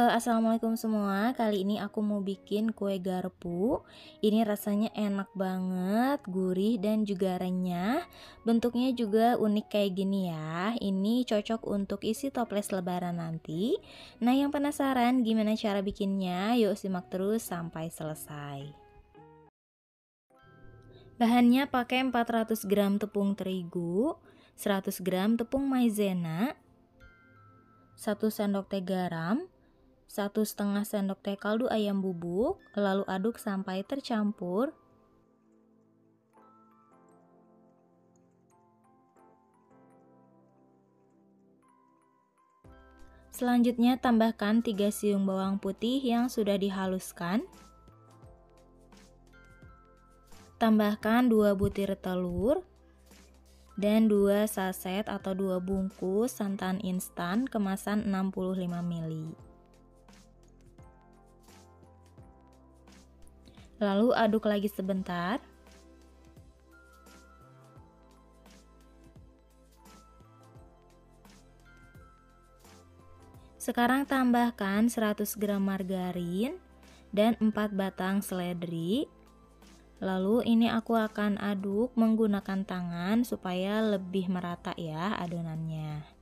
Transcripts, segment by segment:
Assalamualaikum semua. Kali ini aku mau bikin kue garpu. Ini rasanya enak banget, gurih dan juga renyah. Bentuknya juga unik kayak gini ya. Ini cocok untuk isi toples lebaran nanti. Nah, yang penasaran gimana cara bikinnya? Yuk simak terus sampai selesai. Bahannya pakai 400 gram tepung terigu, 100 gram tepung maizena, 1 sendok teh garam, 1,5 sendok teh kaldu ayam bubuk, lalu aduk sampai tercampur. Selanjutnya tambahkan 3 siung bawang putih yang sudah dihaluskan. Tambahkan 2 butir telur dan 2 saset atau 2 bungkus santan instan kemasan 65 ml. Lalu aduk lagi sebentar. Sekarang tambahkan 100 gram margarin dan 4 batang seledri. Lalu ini aku akan aduk menggunakan tangan supaya lebih merata ya adonannya.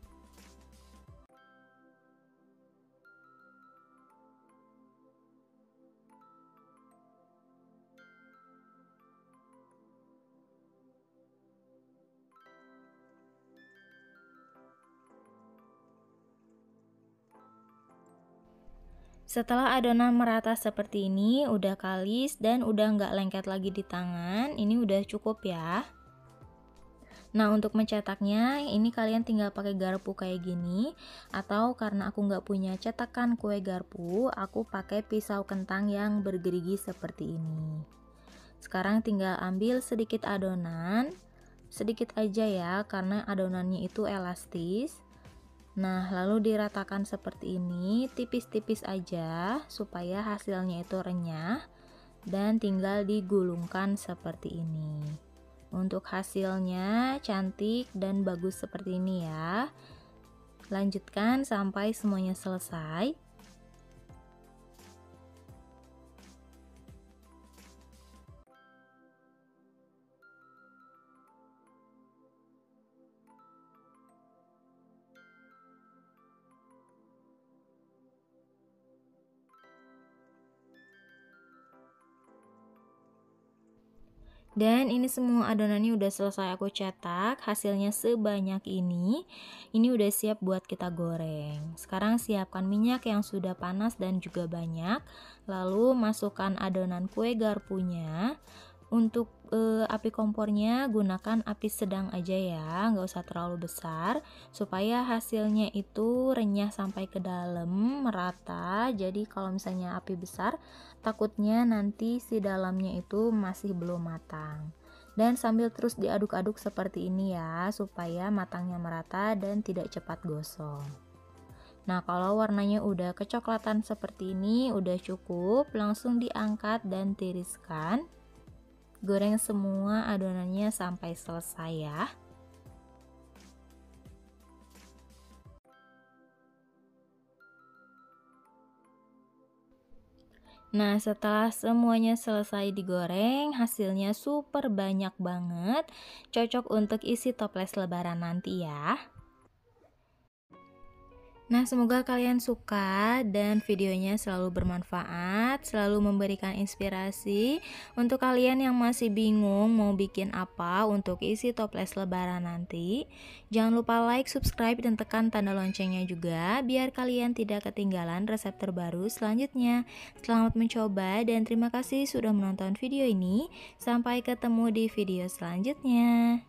Setelah adonan merata seperti ini, udah kalis dan udah nggak lengket lagi di tangan, ini udah cukup ya. Nah, untuk mencetaknya, ini kalian tinggal pakai garpu kayak gini, atau karena aku nggak punya cetakan kue garpu, aku pakai pisau kentang yang bergerigi seperti ini. Sekarang tinggal ambil sedikit adonan, sedikit aja ya, karena adonannya itu elastis. Nah, lalu diratakan seperti ini, tipis-tipis aja supaya hasilnya itu renyah dan tinggal digulungkan seperti ini. Untuk hasilnya cantik dan bagus seperti ini ya. Lanjutkan sampai semuanya selesai. Dan ini semua adonannya udah selesai aku cetak, hasilnya sebanyak ini. Ini udah siap buat kita goreng. Sekarang siapkan minyak yang sudah panas dan juga banyak. Lalu masukkan adonan kue garpunya. Untuk api kompornya gunakan api sedang aja ya, nggak usah terlalu besar, supaya hasilnya itu renyah sampai ke dalam, merata. Jadi kalau misalnya api besar, takutnya nanti si dalamnya itu masih belum matang. Dan sambil terus diaduk-aduk seperti ini ya, supaya matangnya merata dan tidak cepat gosong. Nah, kalau warnanya udah kecoklatan seperti ini, udah cukup, langsung diangkat dan tiriskan. Goreng semua adonannya sampai selesai ya. Nah, setelah semuanya selesai digoreng, hasilnya super banyak banget. Cocok untuk isi toples lebaran nanti ya. Nah, semoga kalian suka dan videonya selalu bermanfaat, selalu memberikan inspirasi untuk kalian yang masih bingung mau bikin apa untuk isi toples lebaran nanti. Jangan lupa like, subscribe, dan tekan tanda loncengnya juga biar kalian tidak ketinggalan resep terbaru selanjutnya. Selamat mencoba dan terima kasih sudah menonton video ini. Sampai ketemu di video selanjutnya.